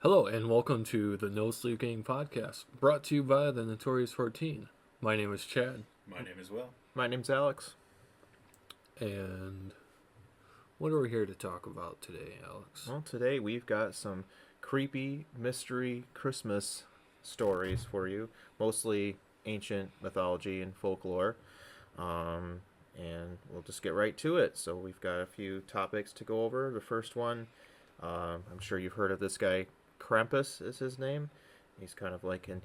Hello and welcome to the No Sleep Gang podcast, brought to you by the Notorious Fortean. My name is Chad, My name is Will. My name's Alex. and what are we here to talk about today, Alex? Well, today we've got some creepy mystery Christmas stories for you, mostly ancient mythology and folklore. And we'll just get right to it. So we've got a few topics to go over. The first one, I'm sure you've heard of this guy. Krampus is his name. He's kind of like an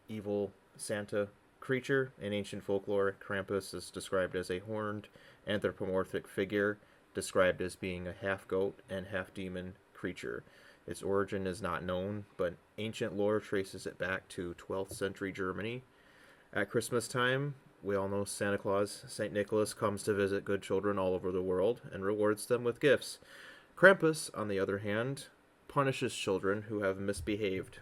evil Santa creature. In ancient folklore, Krampus is described as a horned anthropomorphic figure, described as being a half goat and half demon creature. Its origin is not known, but ancient lore traces it back to 12th century Germany. At Christmas time, we all know Santa Claus, St. Nicholas, comes to visit good children all over the world and rewards them with gifts. Krampus, on the other hand, punishes children who have misbehaved.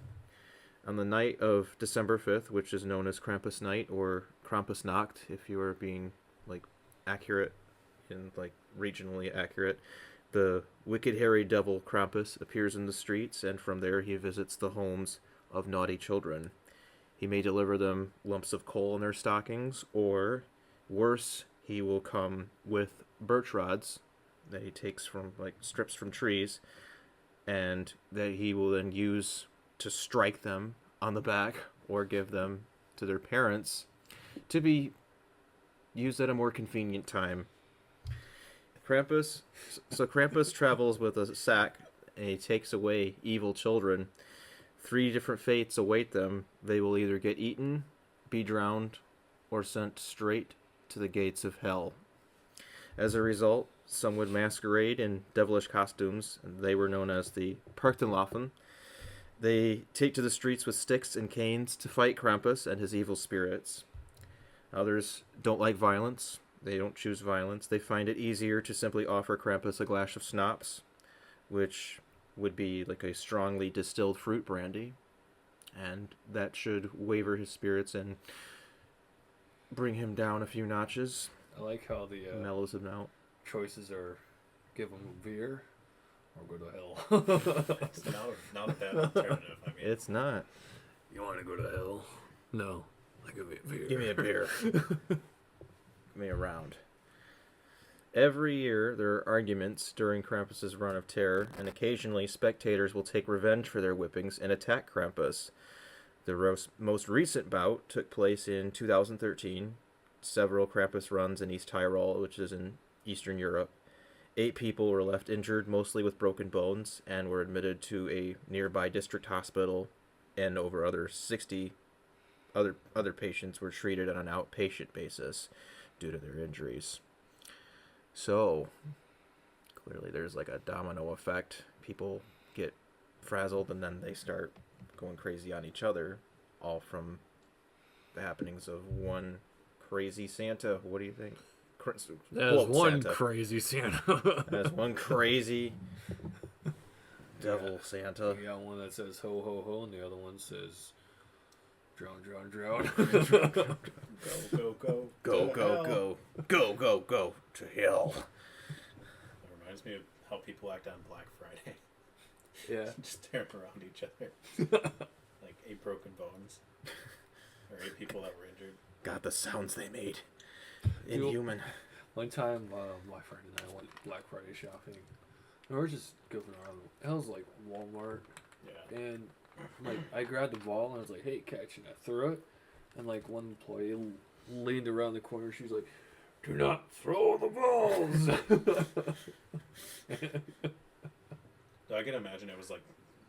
On the night of December 5th, which is known as Krampus Night or Krampusnacht, if you are being accurate and regionally accurate, the wicked hairy devil Krampus appears in the streets, and from there he visits the homes of naughty children. He may deliver them lumps of coal in their stockings, or worse, he will come with birch rods that he takes from strips from trees, and that he will then use to strike them on the back or give them to their parents to be used at a more convenient time. Krampus travels with a sack, and he takes away evil children. 3 different fates await them. They will either get eaten, be drowned, or sent straight to the gates of hell. As a result, some would masquerade in devilish costumes, and they were known as the Perchta. They take to the streets with sticks and canes to fight Krampus and his evil spirits. Others don't like violence. They don't choose violence. They find it easier to simply offer Krampus a glass of schnapps, which would be like a strongly distilled fruit brandy, and that should waver his spirits and bring him down a few notches. I like how the Mellows him out. choices are give him a beer or go to hell. It's not a bad alternative. I mean, It's not. You want to go to hell? No, give me a beer. Give me a beer. Give me a round. Every year, there are arguments during Krampus's run of terror, and occasionally spectators will take revenge for their whippings and attack Krampus. The most recent bout took place in 2013. Several Krampus runs in East Tyrol, which is in Eastern Europe. 8 people were left injured, mostly with broken bones, and were admitted to a nearby district hospital, and over 60 other patients were treated on an outpatient basis due to their injuries. So, clearly there's a domino effect. People get frazzled and then they start going crazy on each other, all from the happenings of one crazy Santa. What do you think? There's one Santa. crazy Santa. There's one crazy devil Santa. You got one that says ho ho ho, and the other one says drown, drown, drown. go, go, Go, to go, hell. go. Go, go, go to hell. That reminds me of how people act on Black Friday. Yeah. Just tearing around each other. Like 8 broken bones. Or 8 people that were injured. God, the sounds they made. You know, Inhuman. One time, my friend and I went Black Friday shopping. And we were just goofing around. It was like Walmart. Yeah. And I grabbed the ball and I was like, hey, catch. And I threw it. And one employee leaned around the corner. She's like, do not throw the balls. So I can imagine it was like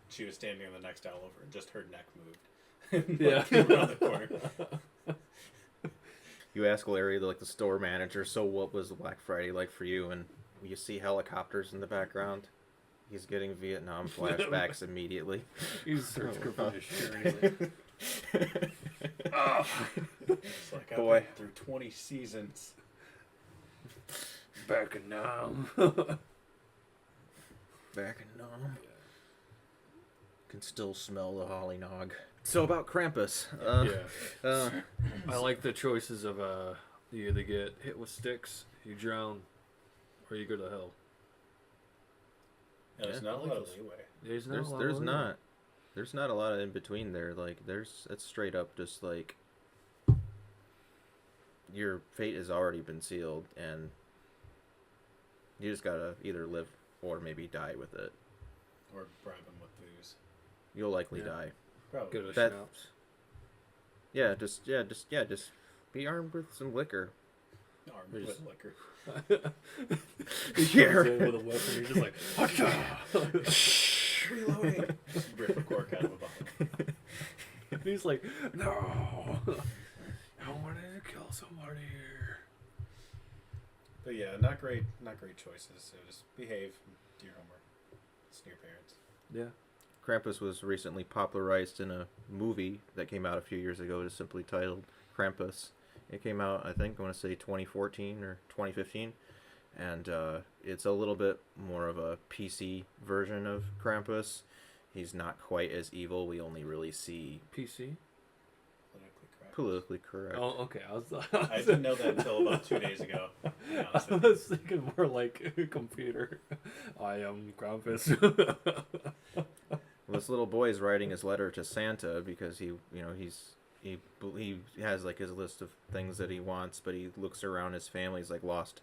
she was standing in the next aisle over and just her neck moved. Yeah. Came around the corner. You ask Larry, the store manager, so what was Black Friday like for you? And you see helicopters in the background. He's getting Vietnam flashbacks immediately. He's searching for his shirt. He's like, It's like I've Boy. been through 20 seasons. back in now. Back in Nam. Can still smell the holly nog. So about Krampus. I like the choices of you either get hit with sticks, you drown, or you go to hell. Yeah, there's Yeah, not a lot of leeway. There's There's not. There's not a lot of in between there. Like, it's straight up just like your fate has already been sealed, and you just gotta either live or maybe die with it. Or bribe them with booze. You'll likely Yeah. die. Probably. Get a That- schnapps. Just be armed with some liquor. Armed Or with just- liquor. He comes in with a weapon. You're just like, "Hacha!" Reloading. Rip a cork out of a bottle. And he's like, "No, I wanted to kill somebody here." But yeah, not great choices. So just behave, do your homework, listen to your parents. Yeah. Krampus was recently popularized in a movie that came out a few years ago, just simply titled Krampus. It came out, I think, I want to say 2014 or 2015, and it's a little bit more of a PC version of Krampus. He's not quite as evil. We only really see PC. Politically correct. politically correct. Oh, okay. I didn't know that until about 2 days ago. to be honest I with you. was thinking more like a computer. I am Krampus. This little boy is writing his letter to Santa because he has like his list of things that he wants, but he looks around his family. He's like lost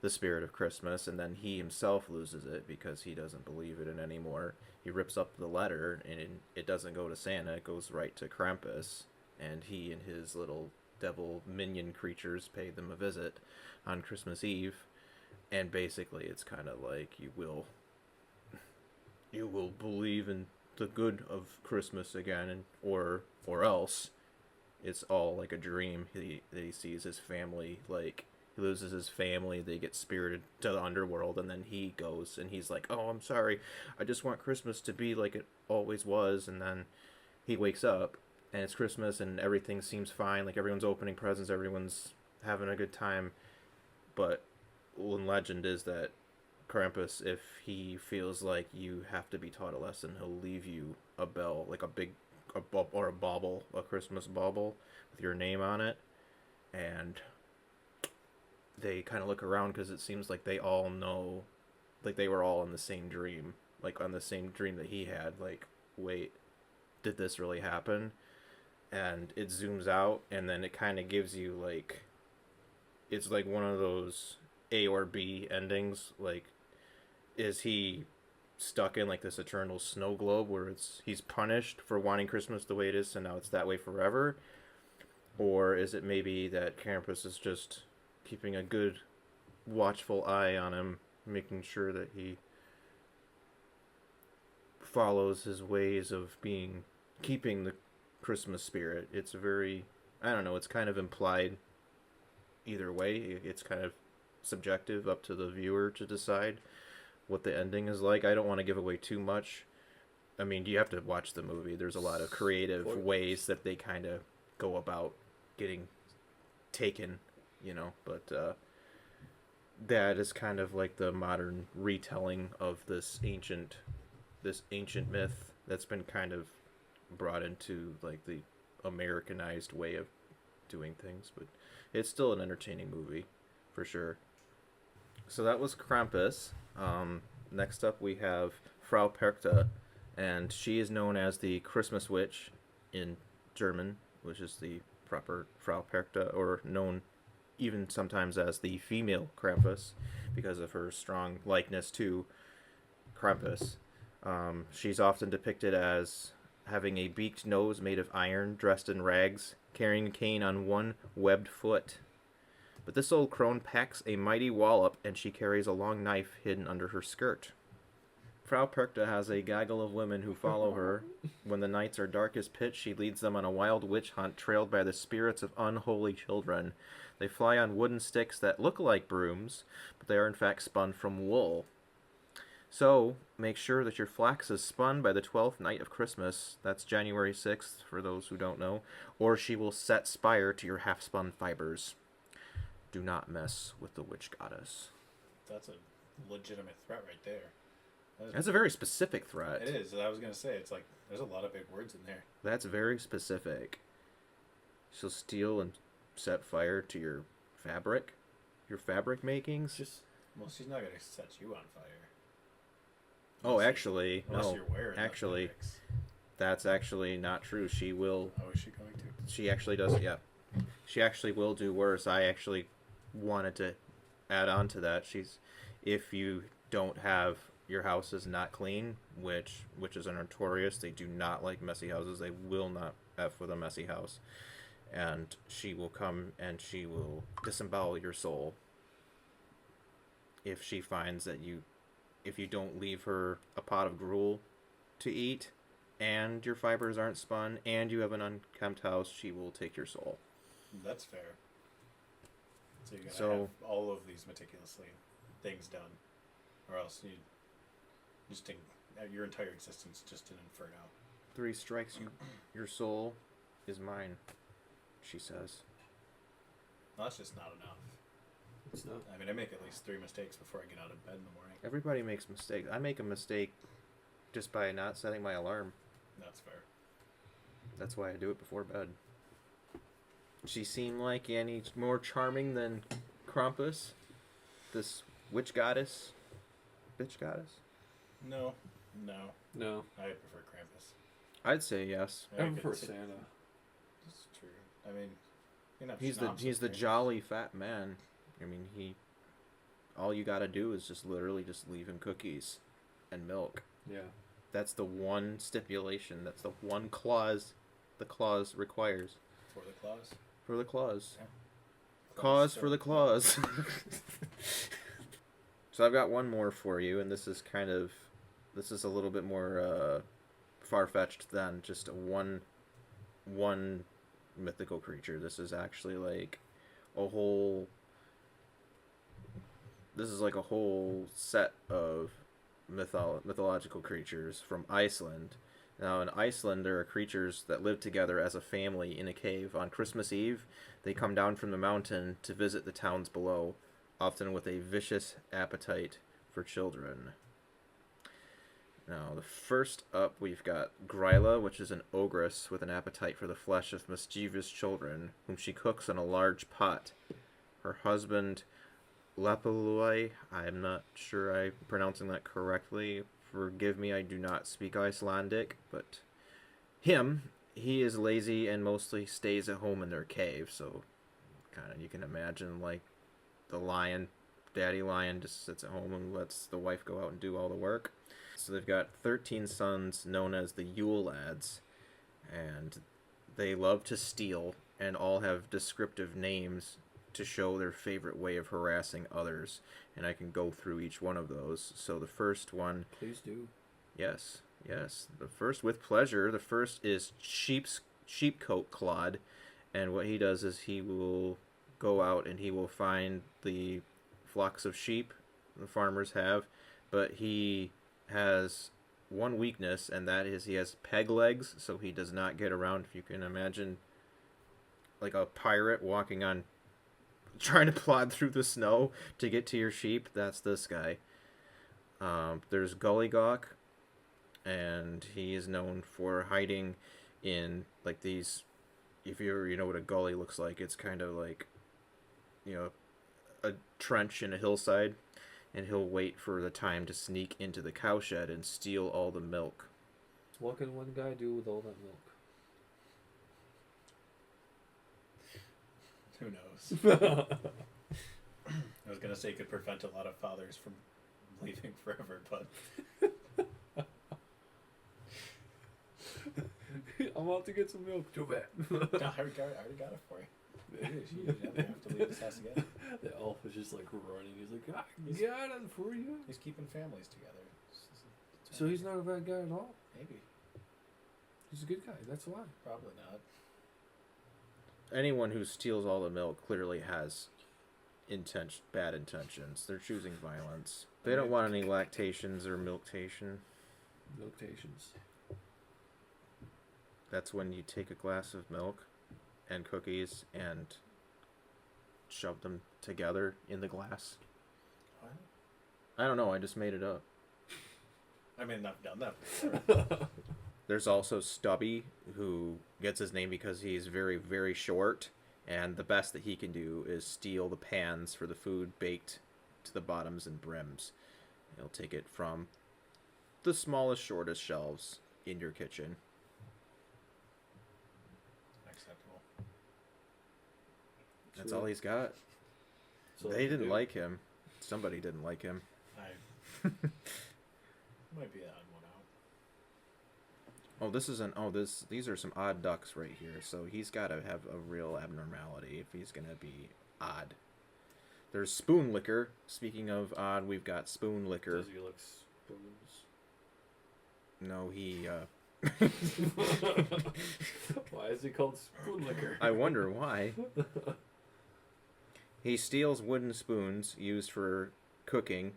the spirit of Christmas, and then he himself loses it because he doesn't believe it in anymore. He rips up the letter, and it doesn't go to Santa. It goes right to Krampus, and he and his little devil minion creatures pay them a visit on Christmas Eve, and basically it's kind of like you will believe in the good of Christmas again, and or else it's all like a dream. He sees his family, like he loses his family, they get spirited to the underworld, and then he goes and he's like, oh, I'm sorry, I just want Christmas to be like it always was. And then he wakes up and it's Christmas and everything seems fine, like everyone's opening presents, everyone's having a good time. But one legend is that Krampus, if he feels like you have to be taught a lesson, he'll leave you a bell, like a bauble, a Christmas bauble with your name on it. And they kind of look around because it seems like they all know, like they were all in the same dream, like on the same dream that he had. Like, wait, did this really happen? And it zooms out, and then it kind of gives you like, it's like one of those A or B endings. Like, is he stuck in like this eternal snow globe where he's punished for wanting Christmas the way it is, and now it's that way forever? Or is it maybe that Krampus is just keeping a good watchful eye on him, making sure that he follows his ways of keeping the Christmas spirit? It's very, I don't know, it's kind of implied either way. It's kind of subjective, up to the viewer to decide what the ending is like. I don't want to give away too much. I mean, you have to watch the movie. There's a lot of creative ways that they kind of go about getting taken, but that is kind of like the modern retelling of this ancient myth that's been kind of brought into like the Americanized way of doing things. But it's still an entertaining movie for sure. So that was Krampus. Next up we have Frau Perchta, and she is known as the Christmas witch in German, which is the proper Frau Perchta, or known even sometimes as the female Krampus because of her strong likeness to Krampus. She's often depicted as having a beaked nose made of iron, dressed in rags, carrying a cane on one webbed foot. But this old crone packs a mighty wallop, and she carries a long knife hidden under her skirt. Frau Perchta has a gaggle of women who follow her. When the nights are dark as pitch, she leads them on a wild witch hunt, trailed by the spirits of unholy children. They fly on wooden sticks that look like brooms, but they are in fact spun from wool. So, make sure that your flax is spun by the 12th night of Christmas, that's January 6th, for those who don't know, or she will set fire to your half-spun fibers. Do not mess with the witch goddess. That's a legitimate threat right there. That's a very specific threat. It is. I was going to say, it's like, there's a lot of big words in there. That's very specific. She'll steal and set fire to your fabric makings. Well, she's not going to set you on fire. Oh, actually, Unless no. you're wearing Actually, fabrics. That's actually not true. She will. Oh, is she going to? She actually does. Yeah. She actually will do worse. I actually wanted to add on to that. If you don't have your house is not clean, which is a Notorious. They do not like messy houses. They will not f with a messy house, and she will come and she will disembowel your soul if she finds that if you don't leave her a pot of gruel to eat, and your fibers aren't spun, and you have an unkempt house, she will take your soul. That's fair. So you're gonna have all of these meticulously things done, or else you just your entire existence just an inferno. 3 strikes, your soul is mine, she says. Well, that's just not enough. It's not. I mean, I make at least 3 mistakes before I get out of bed in the morning. Everybody makes mistakes. I make a mistake just by not setting my alarm. That's fair. That's why I do it before bed. She seem like any more charming than Krampus? This witch goddess? Bitch goddess? No. No. I prefer Krampus. I'd say yes. I prefer Santa. That's true. I mean, you're not He's the jolly fat man. I mean, all you gotta do is just literally just leave him cookies and milk. Yeah. That's the one stipulation. That's the one clause the clause requires. For the clause? For the clause. Yeah. Cause for the clause. So I've got one more for you, and this is a little bit more far-fetched than just one mythical creature. This is actually like a whole set of mythological creatures from Iceland. Now, in Iceland, there are creatures that live together as a family in a cave. On Christmas Eve, they come down from the mountain to visit the towns below, often with a vicious appetite for children. Now, the first up, we've got Gryla, which is an ogress with an appetite for the flesh of mischievous children, whom she cooks in a large pot. Her husband, Lapalui, I'm not sure I'm pronouncing that correctly. Forgive me, I do not speak Icelandic, but he is lazy and mostly stays at home in their cave, so kind of you can imagine like the lion, daddy lion just sits at home and lets the wife go out and do all the work. So they've got 13 sons known as the Yule Lads, and they love to steal and all have descriptive names to show their favorite way of harassing others, and I can go through each one of those. So the first one... Please do. Yes. The first, with pleasure, the first is Sheepcoat Clod, and what he does is he will go out and he will find the flocks of sheep the farmers have, but he has one weakness, and that is he has peg legs, so he does not get around. If you can imagine like a pirate walking on, trying to plod through the snow to get to your sheep, that's this guy. There's Gullygawk, and he is known for hiding in like these, if you know what a gully looks like, it's kind of like, a trench in a hillside, and he'll wait for the time to sneak into the cowshed and steal all the milk. What can one guy do with all that milk? Who knows? I was gonna say it could prevent a lot of fathers from leaving forever, but I'm out to get some milk. Too bad. no, I already got it for you. You have to leave this house again. The elf is just like running. He's like, I got it for you. He's keeping families together. So he's not a bad guy at all? Maybe. He's a good guy, that's why. Probably not. Anyone who steals all the milk clearly has bad intentions. They're choosing violence. They don't want any lactations or milktation. Milktations. That's when you take a glass of milk and cookies and shove them together in the glass. What? I don't know, I just made it up. I mean, I've done that before. There's also Stubby, who gets his name because he's very, very short, and the best that he can do is steal the pans for the food baked to the bottoms and brims. He'll take it from the smallest, shortest shelves in your kitchen That's all he's got. So They didn't like him. Somebody didn't like him. I might be the odd one out. Oh, these are some odd ducks right here. So he's got to have a real abnormality if he's gonna be odd. There's Spoon Licker. Speaking of odd, we've got Spoon Licker. Does he like spoons? No, he. Why is he called Spoon Licker? I wonder why. He steals wooden spoons used for cooking,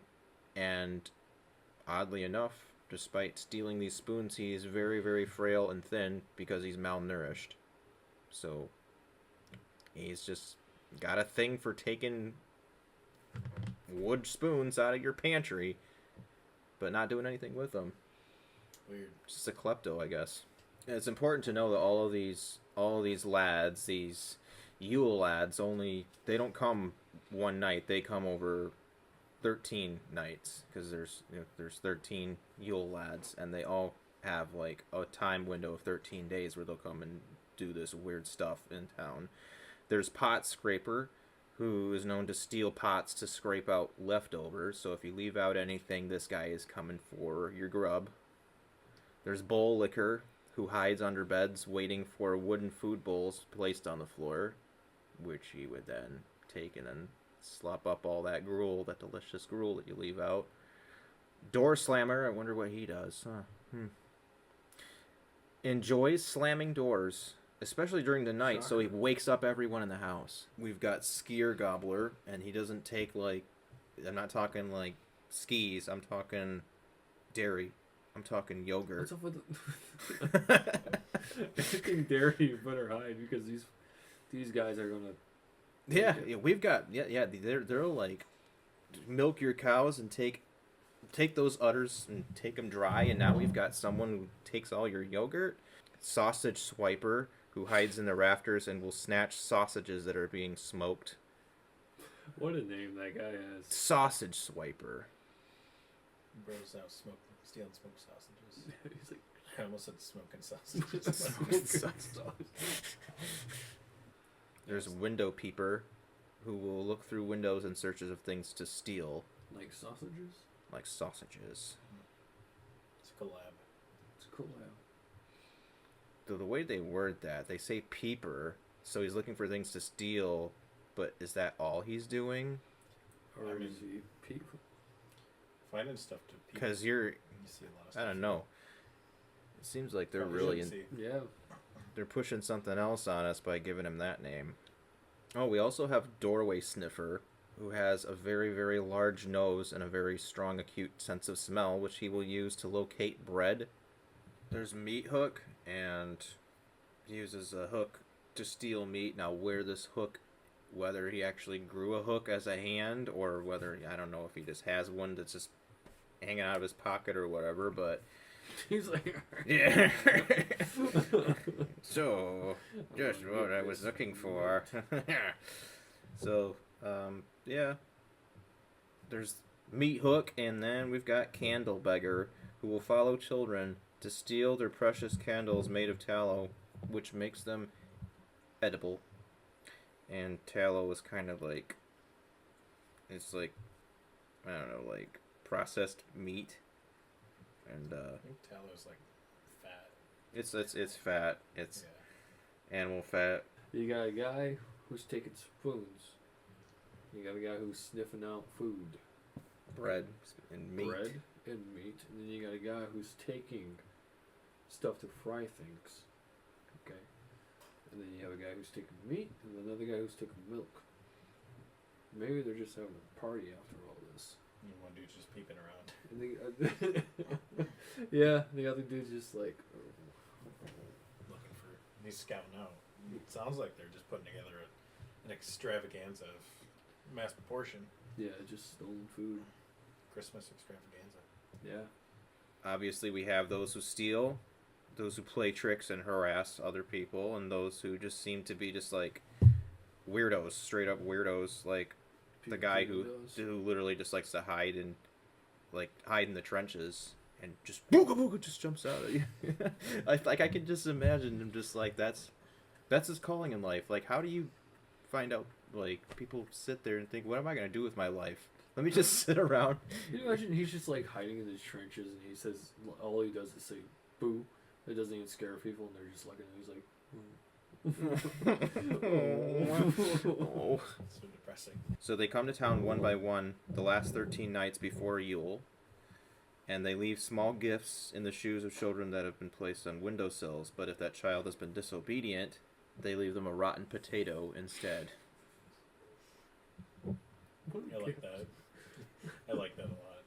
and oddly enough, despite stealing these spoons, he is very, very frail and thin because he's malnourished. So, he's just got a thing for taking wood spoons out of your pantry, but not doing anything with them. Weird. Just a klepto, I guess. And it's important to know that all of these lads, these Yule Lads, they don't come one night. They come over 13 nights because there's 13 Yule Lads, and they all have like a time window of 13 days where they'll come and do this weird stuff in town. There's Pot Scraper, who is known to steal pots to scrape out leftovers. So if you leave out anything, this guy is coming for your grub. There's Bowl Licker, who hides under beds waiting for wooden food bowls placed on the floor, which he would then take and then slop up all that gruel, that delicious gruel that you leave out. Door Slammer, I wonder what he does. Enjoys slamming doors, especially during the night, so he wakes up everyone in the house. We've got Skier Gobbler, and he doesn't take, like, I'm not talking, like, skis, I'm talking dairy. I'm talking yogurt. What's up with anything dairy you better hide because these guys are gonna. Yeah, we've got they'll like milk your cows and take those udders and take them dry, and now we've got someone who takes all your yogurt. Sausage Swiper, who hides in the rafters and will snatch sausages that are being smoked. What a name that guy has. Sausage Swiper. Bro's out stealing smoked sausages. He's like, I almost said smoking sausages. There's Window Peeper, who will look through windows in searches of things to steal. like sausages? Like sausages. It's a collab. It's cool. Yeah. The way they word that, they say peeper, so he's looking for things to steal, but is that all he's doing? Or I mean, is he peep? Finding stuff to peep. Because you see a lot of stuff. I don't know. It seems like they're Probably really shouldn't see. Yeah. they're pushing something else on us by giving him that name. Oh, we also have Doorway Sniffer, who has a very, very large nose and a very strong, acute sense of smell, which he will use to locate bread. There's Meat Hook, and he uses a hook to steal meat. Now, where this hook, whether he actually grew a hook as a hand, or whether, I don't know if he just has one that's just hanging out of his pocket or whatever, but... He's like... Yeah. So, just what I was looking for. So, yeah. There's Meat Hook, and then we've got Candle Beggar, who will follow children to steal their precious candles made of tallow, which makes them edible. And tallow is kind of like, it's like, I don't know, like processed meat. And I think tallow is like fat. it's fat. It's animal fat. You got a guy who's taking spoons. You got a guy who's sniffing out food. Bread and meat. Bread and meat. And then you got a guy who's taking stuff to fry things. Okay. And then you have a guy who's taking meat and another guy who's taking milk. Maybe they're just having a party after all this. And one dude's just peeping around. And the, yeah, the other dude's just like... Looking for... He's scouting out. It sounds like they're just putting together an extravaganza of mass proportion. Yeah, just stolen food. Christmas extravaganza. Yeah. Obviously, we have those who steal, those who play tricks and harass other people, and those who just seem to be just like weirdos, straight up weirdos, like the guy who literally just likes to hide in the trenches and just booga booga just jumps out at you. I can just imagine him just like that's his calling in life. Like, how do you find out, like, people sit there and think, what am I going to do with my life? Let me just sit around. Can you imagine he's just like hiding in his trenches and he says, all he does is say boo. It doesn't even scare people and they're just looking at him. He's like, Oh. So depressing. So they come to town one by one the last 13 nights before Yule, and they leave small gifts in the shoes of children that have been placed on windowsills, but if that child has been disobedient, they leave them a rotten potato instead. I like that. I like that a lot.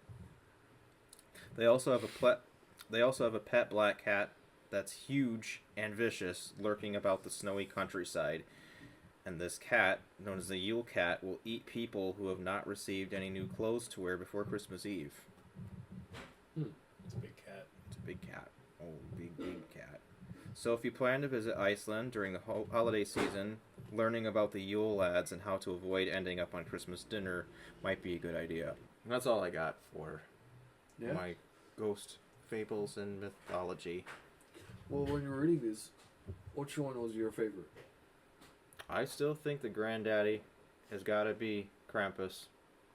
They also have a pet black cat that's huge and vicious, lurking about the snowy countryside. And this cat, known as the Yule Cat, will eat people who have not received any new clothes to wear before Christmas Eve. It's a big cat. It's a big cat. Oh, big cat. So if you plan to visit Iceland during the holiday season, learning about the Yule Lads and how to avoid ending up on Christmas dinner might be a good idea. And that's all I got for my ghost fables and mythology. well, when you're reading this, which one was your favorite? I still think the granddaddy has got to be Krampus.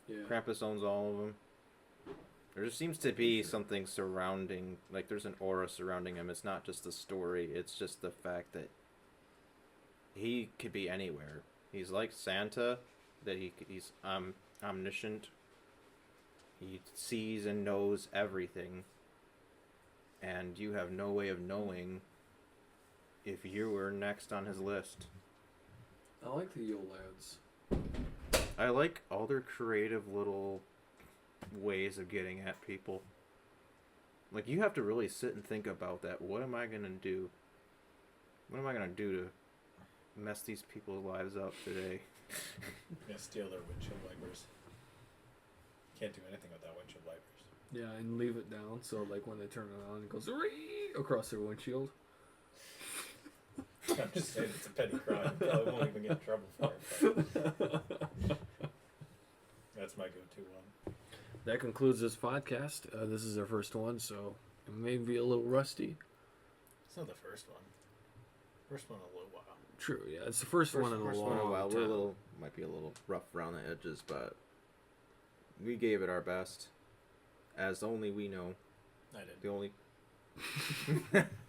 Yeah. Krampus owns all of them. There just seems to be something surrounding, like there's an aura surrounding him. It's not just the story, it's just the fact that he could be anywhere. He's like Santa, that he's omniscient. He sees and knows everything. And you have no way of knowing if you were next on his list. I like the Yule Lads. I like all their creative little ways of getting at people. Like, you have to really sit and think about that. What am I gonna do? What am I gonna do to mess these people's lives up today? Yeah, steal their windshield wipers. Can't do anything without windshield wipers. Yeah, and leave it down so like when they turn it on, it goes across their windshield. I'm just saying it's a petty crime. Probably won't even get in trouble for it. But that's my go-to one. That concludes this podcast. This is our first one, so it may be a little rusty. It's not the first one. First one in a little while. True, yeah, it's the first one in a long time. Might be a little rough around the edges, but we gave it our best, as only we know. I did. The only.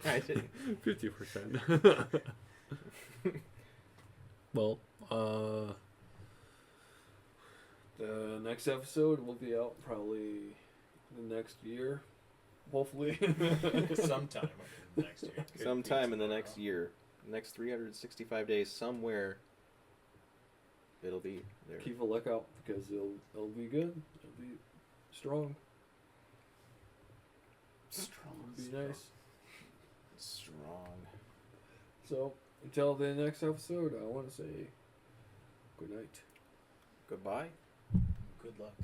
I didn't. 50%. Well, the next episode will be out probably the next year, hopefully. Sometime in the next year. Sometime in the next year. Next 365 days, somewhere, it'll be there. Keep a lookout because it'll be good. It'll be strong. It'll be nice. Strong. So, until the next episode, I want to say good night. Goodbye. Good luck.